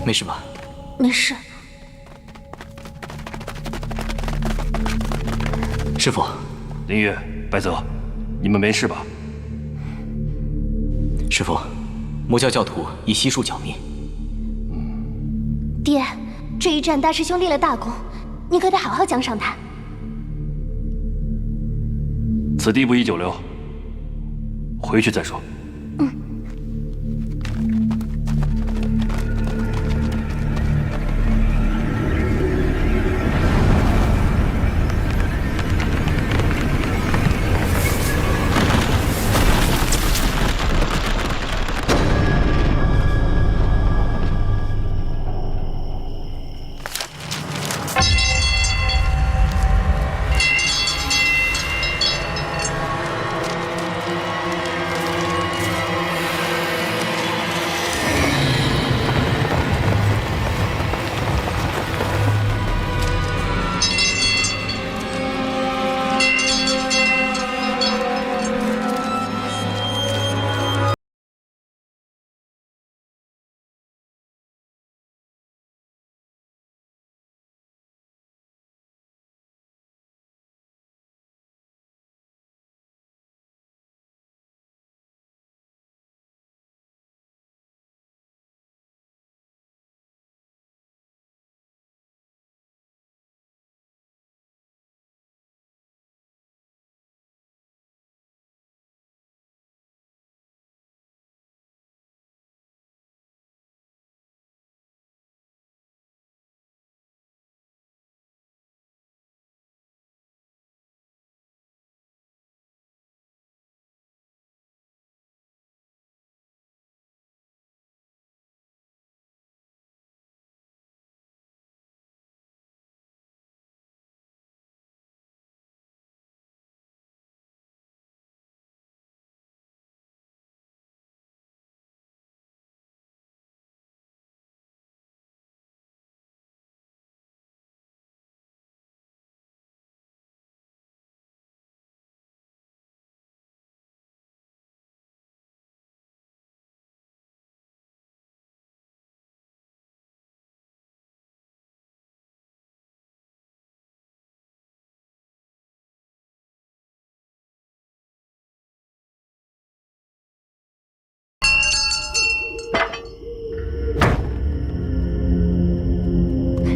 没事吧？没事。师傅，林月、白泽，你们没事吧？师傅，魔教教徒以悉数剿灭。爹，这一战大师兄立了大功，你可得好好奖赏他。此地不宜久留，回去再说。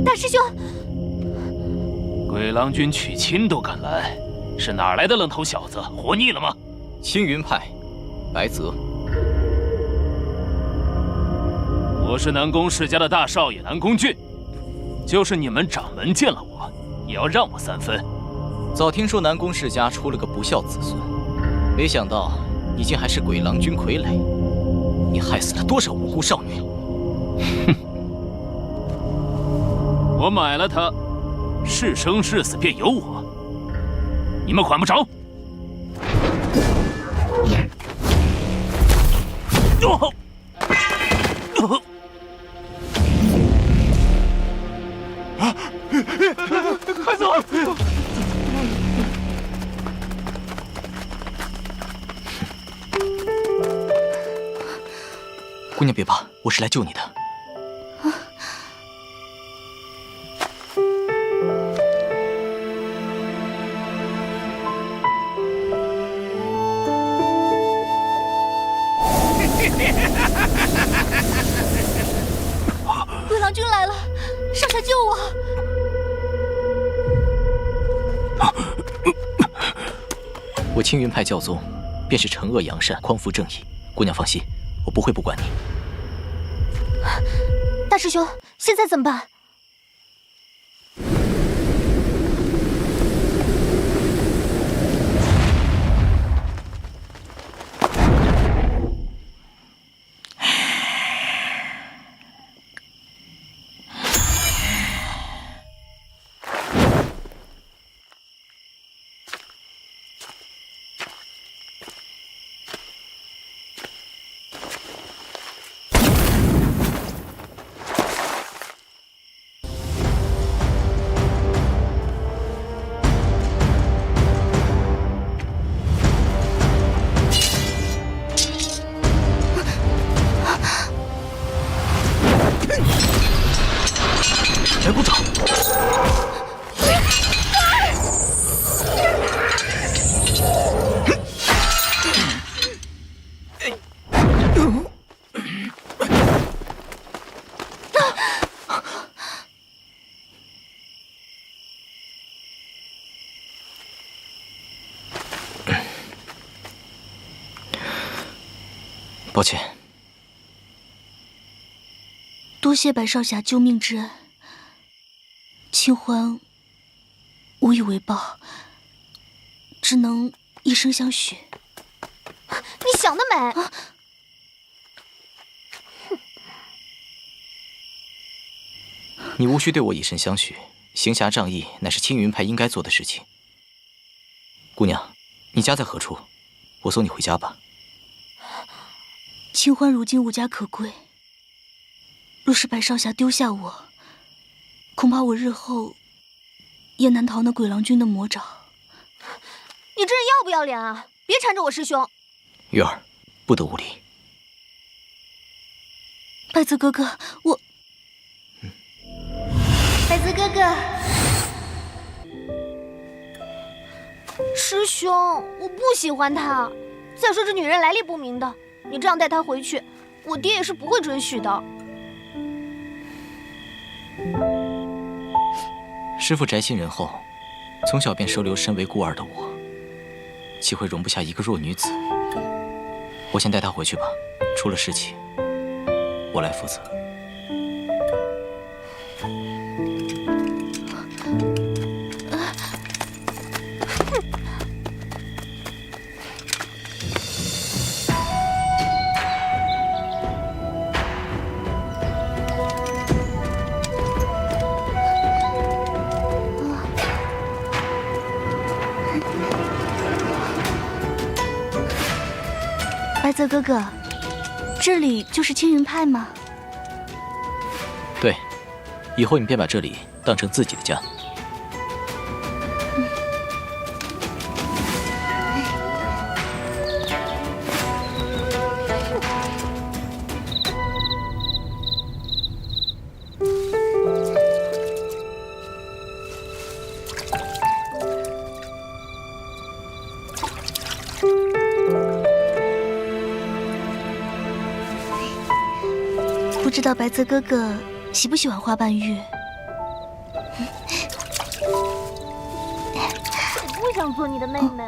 大师兄，鬼郎君娶亲都敢来，是哪来的愣头小子？活腻了吗？青云派，白泽。我是南宫世家的大少爷南宫俊，就是你们掌门见了我，也要让我3分。早听说南宫世家出了个不孝子孙，没想到你竟还是鬼郎君傀儡。你害死了多少无辜少女？哼！我买了他，是生是死便由我，你们管不着。快走！姑娘别怕，我是来救你的。鬼郎君来了，少侠救我！我青云派教宗，便是惩恶扬善、匡扶正义。姑娘放心，我不会不管你。大师兄，现在怎么办？抱歉。多谢白少侠救命之恩，清欢无以为报，只能一生相许。你想得美！你无需对我以身相许，行侠仗义乃是青云派应该做的事情。姑娘，你家在何处？我送你回家吧。清欢如今无家可归，若是白少侠丢下我，恐怕我日后也难逃那鬼郎君的魔爪。你这人要不要脸啊！别缠着我师兄。月儿，不得无礼。拜子哥哥，我……白子哥哥，师兄，我不喜欢她。再说这女人来历不明的，你这样带她回去，我爹也是不会准许的。师父宅心仁厚，从小便收留身为孤儿的我，岂会容不下一个弱女子？我先带她回去吧，出了事情，我来负责。白泽哥哥，这里就是青云派吗？对，以后你便把这里当成自己的家。不知道白泽哥哥喜不喜欢花瓣玉？我不想做你的妹妹。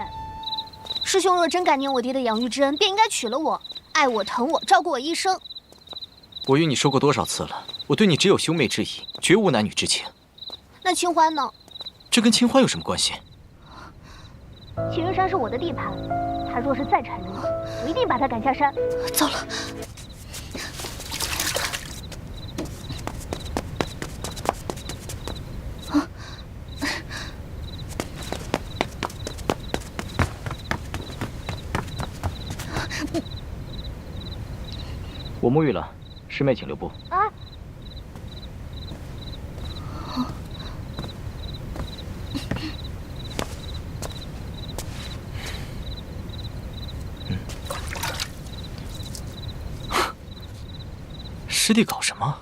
师兄若真感念我爹的养育之恩，便应该娶了我，爱我、疼我、照顾我一生。我与你说过多少次了，我对你只有兄妹之谊，绝无男女之情。那清欢呢？这跟清欢有什么关系？青云山是我的地盘，他若是再缠着你，我一定把他赶下山。糟了！我沐浴了，师妹请留步。啊！师弟搞什么？